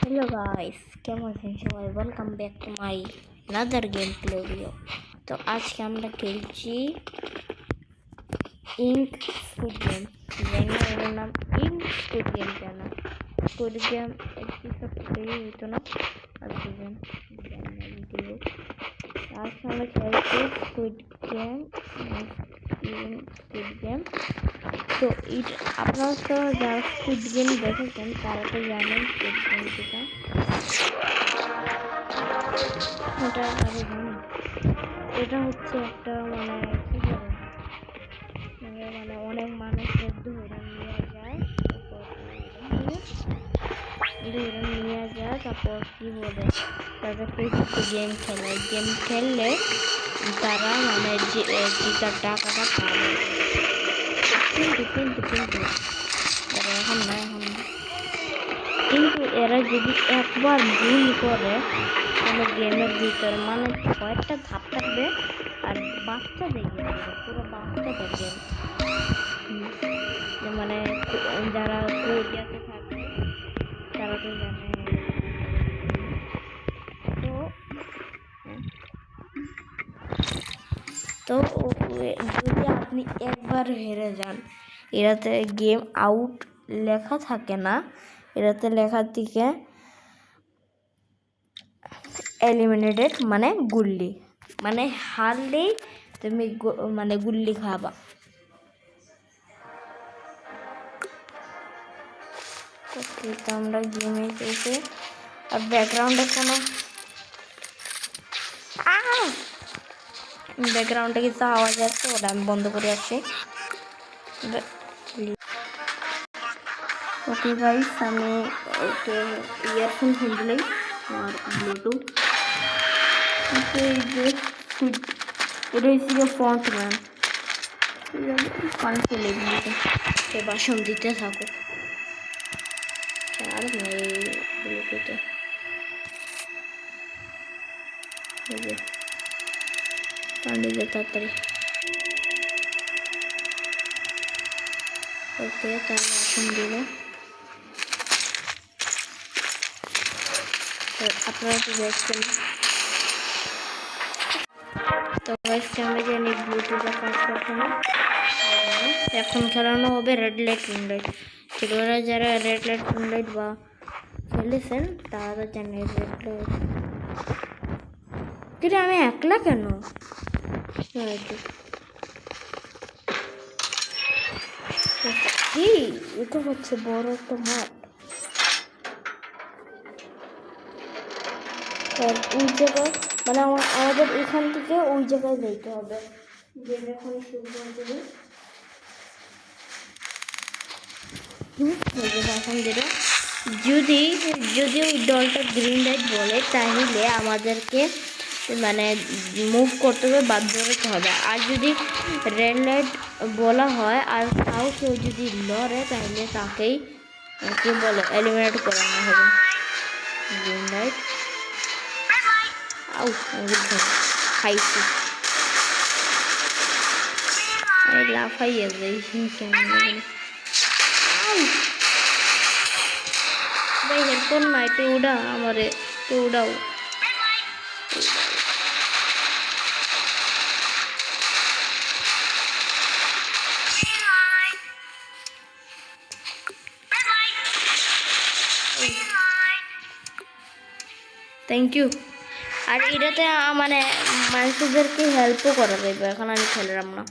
Hello guys, কেমন আছেন সবাই? Welcome back to my another game play video. তো আজকে আমরা খেলছি ইঙ্ক স্কুইড গেম। জানি না এর নাম ইঙ্ক স্কুইড গেম কেন। স্কুইড গেম এপিসোড 3 হতো না আজকে গেম জানি না ভিডিও। আজকে আমরা খেলছি স্কুইড গেম স্কুইড গেম। তো এটা আপনারা তো যারা স্কুইড গেম দেখেছেন তারা তো জানেন স্কুইড গেম যেটা ওটা আরে জানি এটা হচ্ছে একটা কি বলে অনেক মানুষের ধরে নিয়ে যায় তারপর কি বলে তাদেরকে গেম খেললে তারা জিতার টাকাটা পাবে কিন্তু এখন না কিন্তু এরা যদি একবার ভুল করে কোনো গেমের ভিতরে কয়েকটা ধাপ থাকবে আর বাচ্চাদের গেম পুরো বাচ্চাদের গেম যারা কোরিয়াতে থাকে তারা তো জানে। তো যদি আপনি একবার হেরে যান এটাতে গেম আউট লেখা থাকে না, এটাতে লেখার দিকে এলিমিনেটেড মানে গুল্লি, মানে হারলেই তুমি গুল্লি খাবা। তো আমরা গেমে এসে আর ব্যাকগ্রাউন্ডে কিছু আওয়াজ আসছে, ওটা আমি বন্ধ করে আসছি। ওকে গাইস, আমি ওকে ইয়ারফোন খুললেই আর ব্লুটুথ এটা হচ্ছে ফ্রন্টম্যান কনফিলে সে বাসন দিতে থাকো আর ব্লুটুথে পান্ডিতে তাড়াতাড়ি ওকে তার বাসন দিল। আপনারা তো দেখছেন তো আমি জানি ব্লুটুথে কাজ করছে না। এখন খেলানো হবে রেড লাইট গ্রিন লাইট। ছোটবেলায় যারা রেড লাইট গ্রিন লাইট বা খেলেছেন তারা জানে রেড লাইট। কিন্তু আমি একলা কেন? কি এটা হচ্ছে বড় একটা মাঠ, ওই জায়গায় আমাদের এখান থেকে ওই জায়গায় যেতে হবে। যদি ওই দলটা গ্রিন লাইট বলে তাহলে আমাদেরকে মুভ করতে হবে, বাধ্য করতে হবে। আর যদি রেড লাইট বলা হয় আর কেউ যদি লড়ে তাহলে তাকেই কি বলে এলিমিনেট করানো হবে। গ্রিন লাইট খাইছি লাফাইয়া যাই কেমন ভাই হেডফোন না একটু উড়া আমারে একটু উড়াও। Thank you. আর এটাতে মানুষদেরকে হেল্পও করা যাবে। এখন আমি খেললাম না,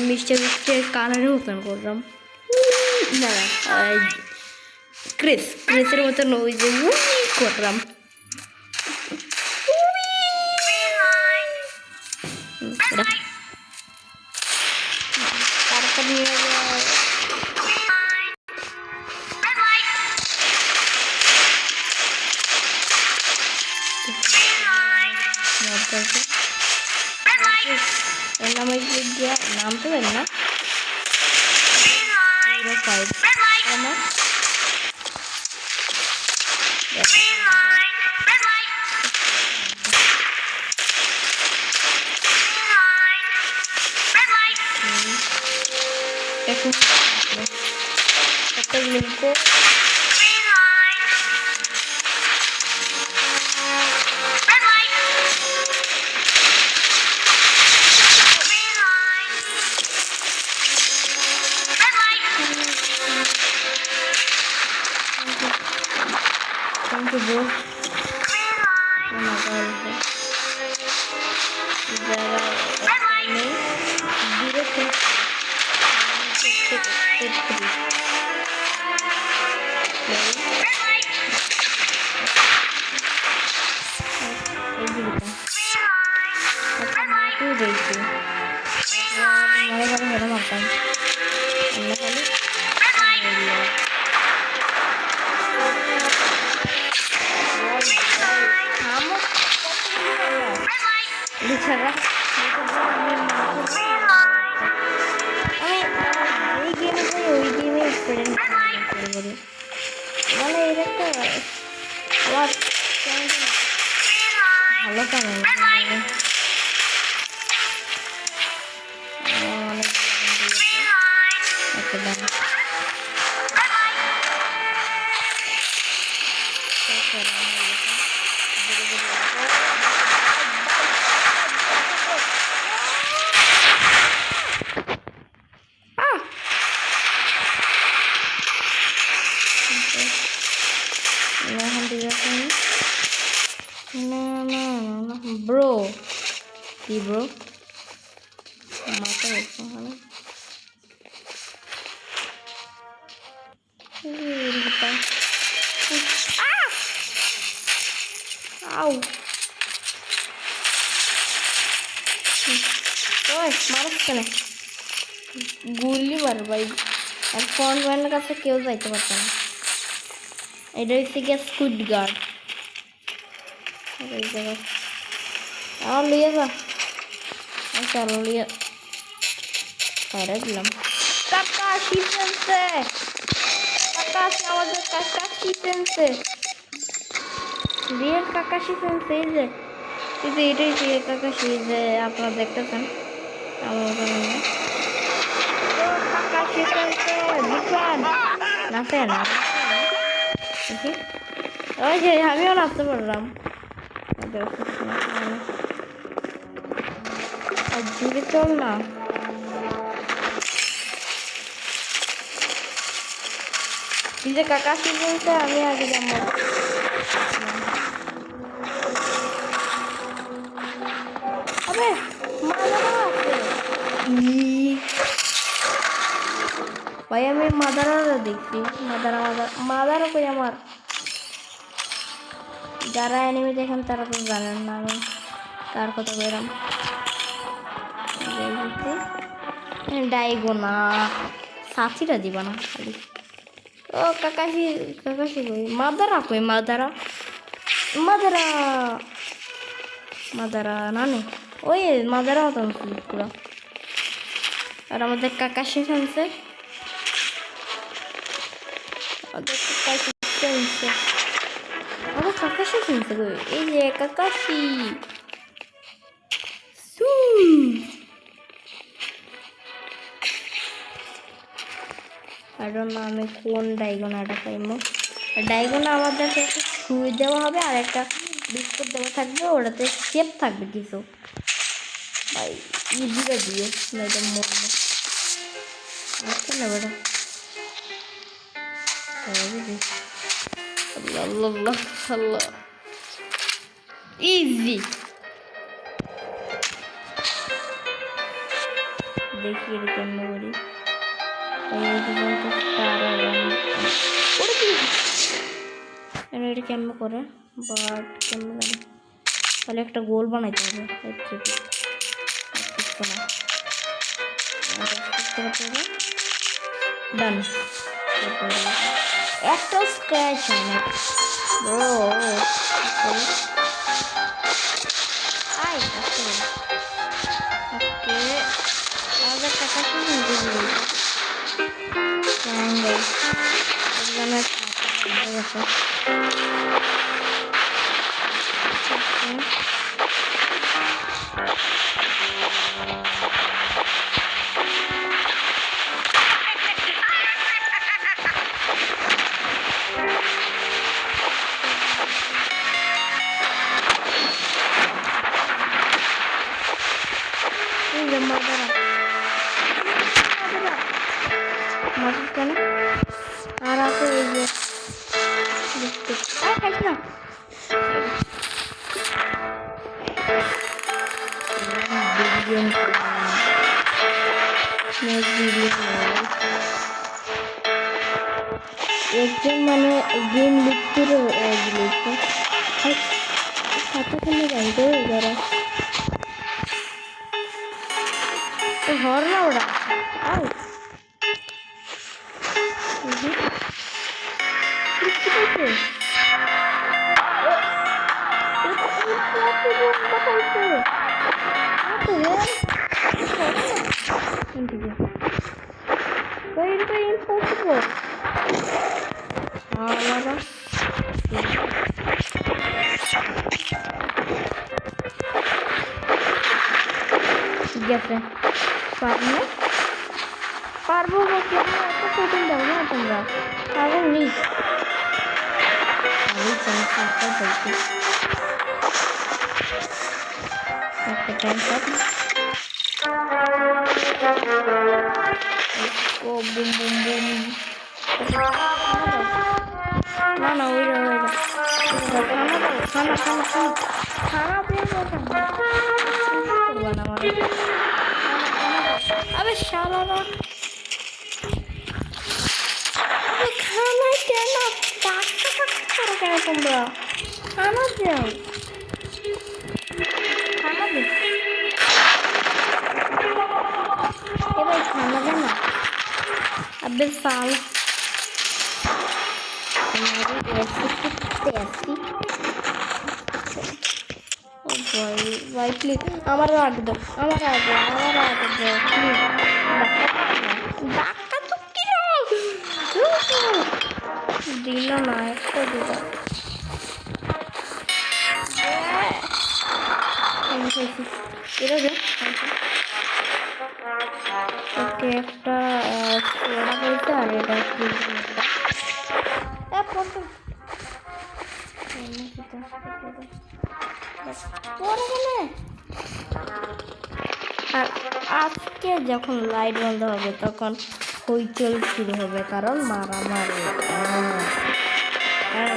মিষ্টি কালারে ওপেন করলাম না ক্রিসের মতন ওই যে করলাম। তারপর নিয়ে নাম তো না 5 আমার এখন একটা লিখবো Thank you, bro. মানে এটা একটা আবার ভালো কারণ bro কি bro মাথা হচ্ছে মানে আউ ওই মারছ কেন গুলি মার ভাই আর ফোন ব্যান্ডের কাছে কেউ যাইতে পারছে না এটা হচ্ছে গিয়ে স্কুইড গার্ড এই জায়গা আমার লিয়ে যা চলো লিয়ে বাইরে দিলাম কাকাশি সেন্সে কাকাশি আমাদের কাকাশি সেন্সে রিয়েল কাকাশি সেন্সে এই যে কিন্তু এটাই রিয়েল কাকাশি যে আপনারা দেখতেছেন আমার কাকাশি সেন্সে বুঝছেন নাচে না ওই যে আমিও নাচতে পারলাম আর জুড়ে চল না যে কাকাশি বলতে আমি আগে যাবো আবে ভাই আমি মাদারা দেখছি মাদারা কই আমার যারা এনিমি দেখেন তারা তো জানেন না আমি কার কথা বললাম ডাইগোনা সাথীরা দিবা না খালি ও কাকাশি কই মাদারা নানি ওই মাদারা মতন পুরো আর আমাদের কাকাশি ফেলছে আমার কাকাশি ফেলছে কই এই যে কাকাশি আর না আমি কোন ডাইগোনাটা পাইমো ডাইগোনা আমাদেরকে একটা সুই দেওয়া হবে আর একটা বিস্কুট দেওয়া থাকবে ওটাতে শেপ থাকবে কিছু ভাই ইজিটা দিও না এটা মরবো আচ্ছা না বেটা আল্লাহ আল্লাহ আল্লাহ ইজি দেখি এটা কেমন করি এটা কেমন করে বাট কেমন জানি তাহলে একটা গোল বানাইতে হবে ডান একটা স্ক্র্যাচ হয় না ব্রো আয় ওকে আমাদের টাকা কি ভাই এখানে আছে মাঝখানে আর আছে এই যে খাইছি না একজন মানে গেম লিখতে লিখছে সাথে সামনে জানতে যারা হর না ওরা impossible. Gese. Parne. Parbo baki apa shooting daw na tumra. Parbo ni. Ari chance apa bolti. Okay, time up. Oh, boom boom boom. না না ওই খানা আবে শালারা খানা কেন করো কেন তোমরা খানা দাও খানা দে এবার খানা দে না अबे साल हमारी ऐसी कितने ऐसी ओ भाई प्लीज हमारा आग दो प्लीज डाका तो किलो दिला ना इसको दिला ওকে একটা সোডা বলতে আর এটা আর আজকে যখন লাইট বন্ধ হবে তখন হইচল শুরু হবে কারণ মারামারি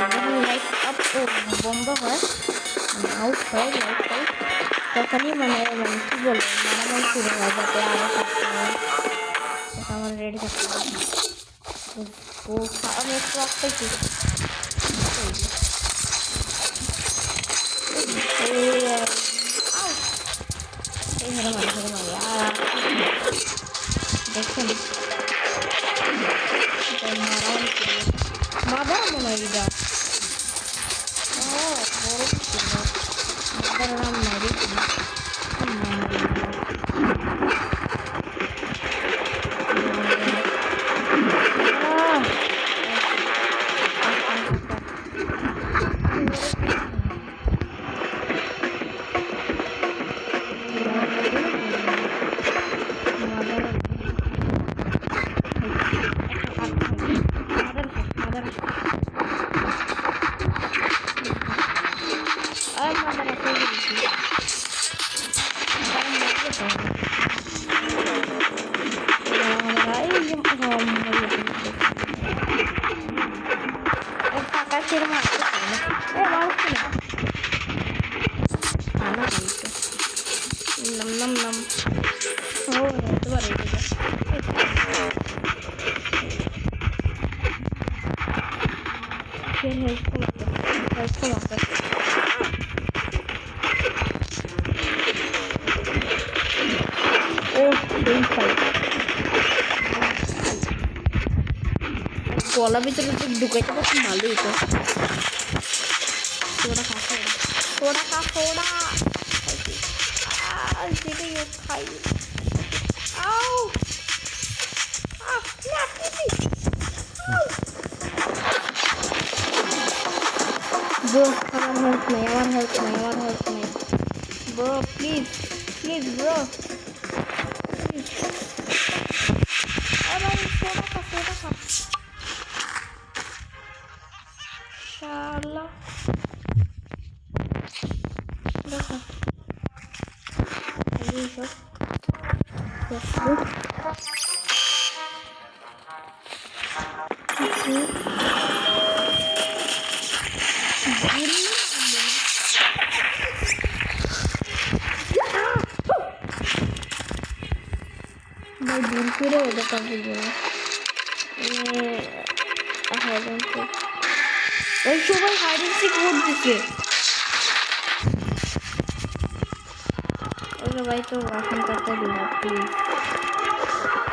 যখন লাইট আপ বন্ধ হয় আউট হয় লাইট হয় তখনই মানে কি বলবো মারামারি শুরু হয় যাতে আরো থাকতে হয় আমার রেডি থাকতে হবে ও আমি একটু রাখতেছি দেখছেন মাদার মনে হয় যা বড় নাম নাই গলা ভিতরে তো ঢুকাইতে পারছি ভালোই তো সোডা সেটাই খাই নাই ব্রো, প্লিজ ব্রো, শালা দেখো এইসব ভাই ভুল করে ওদের কাছে গেল ওই সবাই হাইড এন্ড সিক ভোট দিচ্ছে। ওরে ভাই তো রাখন করতে দিন প্লিজ,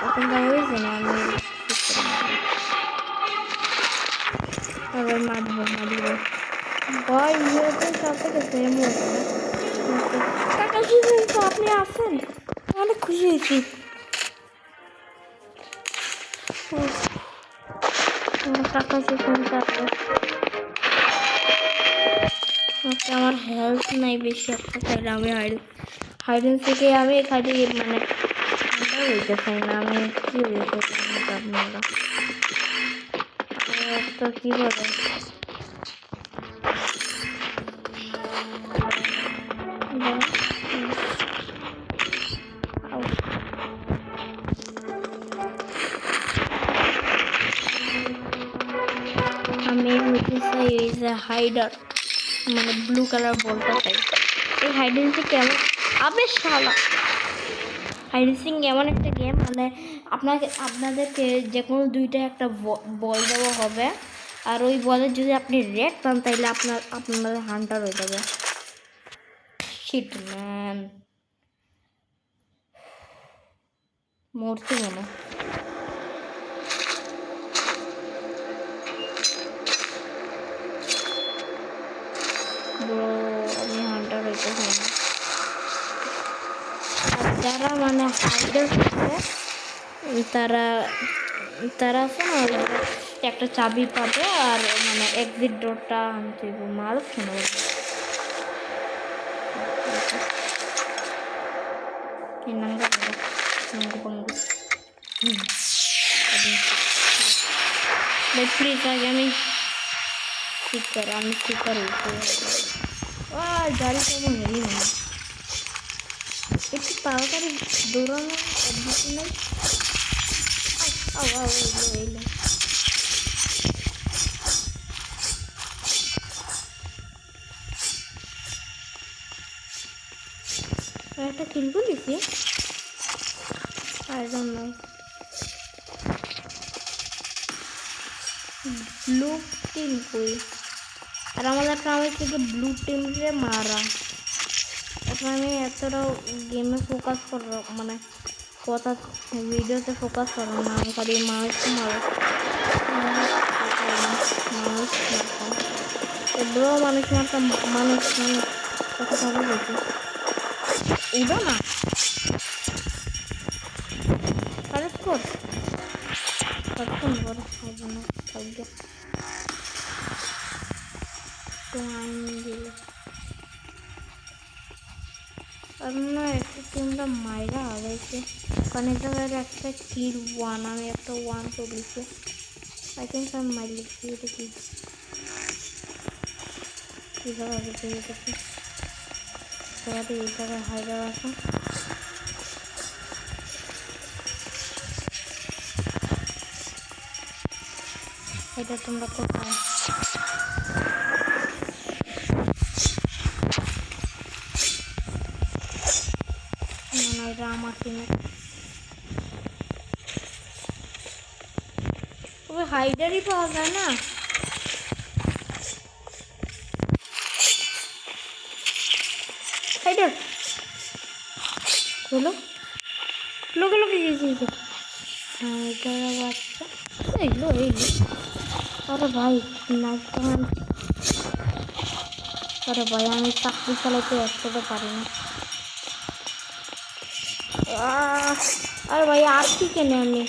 এখন যা হয়েছে না আমি মারবো ভাই ইয়েতে সাথে গেছে কাকা কি হয়েছে, আপনি আসেন, অনেক খুশি হয়েছি। কাকা আমার হেলথ নাই বেশি, একটা চাইলে আমি হাইডেন থেকে আমি খালি মানে হইতে চাই না, আমি কি হয়েছে আপনারা তো কি বলে আমি হইতে চাই এই যে হাইডার, মানে ব্লু কালার বলটা চাই। এই হাইডেন সিং কেমন আবে শালা, হাইডেন সিং এমন একটা গেম মানে আপনাদেরকে যে কোনো দুইটা একটা বল দেওয়া হবে, আর ওই বলের যদি আপনি রেড পান তাহলে আপনাদের হান্টার হয়ে যাবে। শিট ম্যান, মরতে মনে ব্রো, আমি হান্টার হইতে চাই না। আর যারা মানে হাইডার তারা আছে না একটা চাবি পাবে, আর মানে এক্সিট ডোরটা আনতে মারো শোনো। প্লিজ আগে আমি শিকার গাড়ি কেমন হেলি না একটু তাড়াতাড়ি দৌড়ানো অভ্যাস নেই। এলো একটা কিনবো লিখি I don't know. Blue team কই, আর আমাদের কামে থেকে ব্লু টিম রে মারা। এখন আমি এতটাও গেমে ফোকাস করব মানে কথা ভিডিওতে ফোকাস করব না, আমি খালি মানুষকে মারো মানুষ মারতাম ব্রো, মানুষ মারতাম মানুষ কথা কথা বলছি উঠো না কারেক্ট কর কতক্ষণ বড় হবে না থাকবে আর না একটা টিমটা মাইরা হারাইছে, কারণ এটা একটা কিল 1, আমি একটা 1 করেছি। আই থিঙ্ক আমি মাইর লিখছি, এটা কি কীভাবে হারিয়েছে এটাকে সবাই এই জায়গায় হাইরা আছে। এটা তোমরা কোথায় না, এটা আমার টিমে তবে হাইডারই পাওয়া যায় না। হাইডার হলো লোকে গিয়েছে হাইডার বাচ্চা এইলো আরে ভাই নাচতে, আরে ভাই আমি চাকরি চালাতে একসাথে পারি না। আরে ভাই আর কি কেনে আমি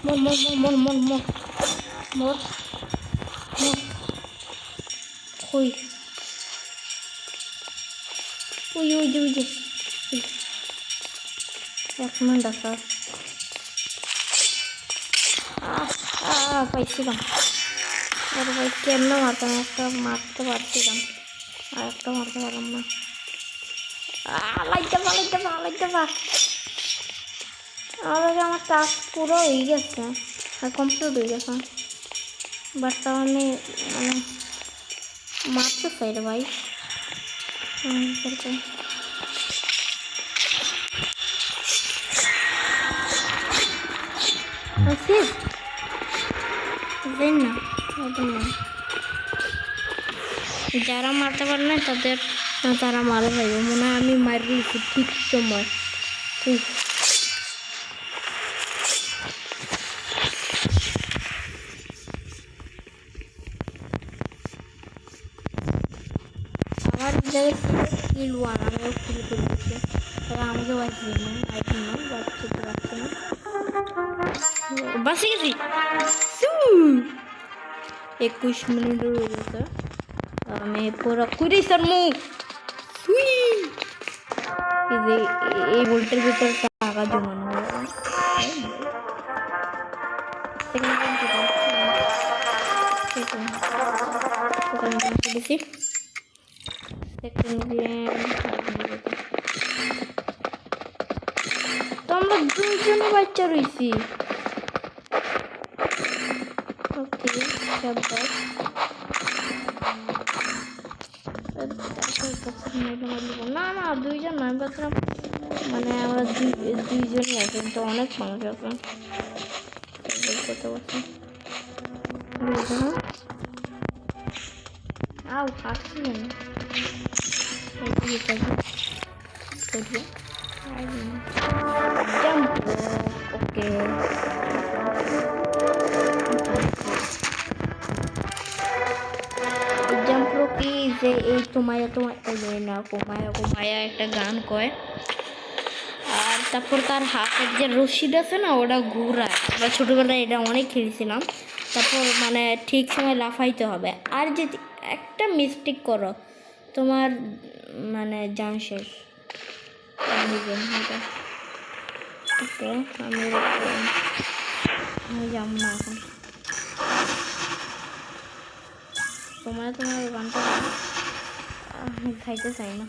মর মর মর মর মর মর মর ওই ওই ওই যে ওই যে 1 মিনিট আছে পাইছিলাম আরে ভাই কেমন মারতাম একটা মারতে পারছিলাম আর একটা মারতে পারলাম না লাইতে পা আমার টাস্ক পুরো হয়ে গেছে আর কমপ্লিট হয়ে গেছে বাট তাও আমি মানে মারতে চাই রে ভাই যারা মারতে পারে না তারা মারা যাবে মনে হয় আমি মারি ঠিক সময় আমার জায়গায় কিল 1 আমিও কিল করে দিচ্ছি তারা আমাকে বাঁচবে না আইটেম না বাঁচতে পারছে না বাঁচে গেছি 21 মিনিট হয়ে গেছে আমি পুরো কুড়ি সার মুখ এই বোল্টের ভিতরে টাকা জমানো তো আমরা দুইজনে বাচ্চা রয়েছি না না দুইজন নয় পাচ্ছিলাম মানে আমরা দুইজনই আছে কিন্তু অনেক মানুষ আছে আও খাচ্ছিলেন ওকে কি যে এই তোমায় না কোমায়া একটা গান কয় আর তারপর তার হাতের যে রশিদ আছে না ওটা ঘুরায় আমরা ছোটোবেলায় এটা অনেক খেলছিলাম তারপর মানে ঠিক সময় লাফাইতে হবে আর যদি একটা মিস্টেক করো তোমার মানে জান শেষ ওকে আমি যাব না এখন তোমার গানটা আমি খাইতে চাই না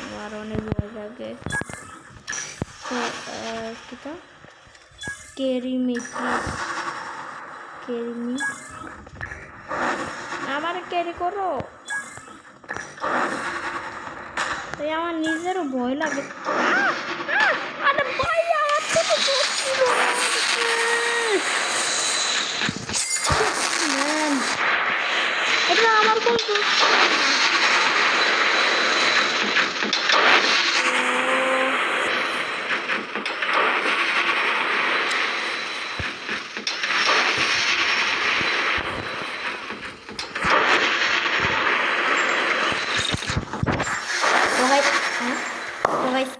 আমার অনেক ভয় লাগে কিটা কেরিমি আবার ক্যারি করো তাই আমার নিজেরও ভয় লাগে আরে ভাই আমার তো এটা আমার কোন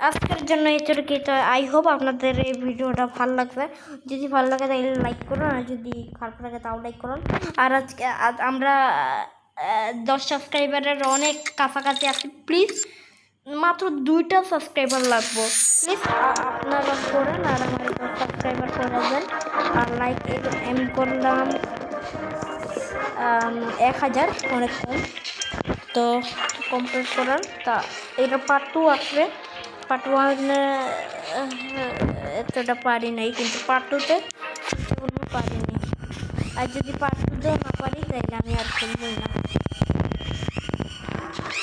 আজকের জন্য এতটুকু তো আই হোপ আপনাদের এই ভিডিওটা ভালো লাগবে যদি ভালো লাগে তাহলে লাইক করুন আর যদি খারাপ লাগে তাও লাইক করুন আর আজকে আমরা 10 সাবস্ক্রাইবারের অনেক কাছাকাছি আছি প্লিজ মাত্র 2টা সাবস্ক্রাইবার লাগবে প্লিজ আপনারা করেন আর আমার 10 সাবস্ক্রাইবার করে দেন আর লাইক আমি করলাম 1000 অনেক কম তো কমপ্লিট করেন তা এটা পার্ট 2 আসবে পার্ট 1 এতটা পারি নাই কিন্তু পার্ট 2তে পারিনি আর যদি পার্ট 2তেও না পারি তাহলে আমি আর খেলবই না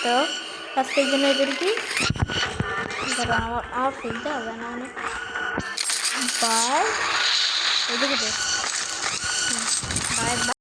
তো আজকের জন্য এদেরকে আমার খেলতে হবে না অনেক বাই বাই।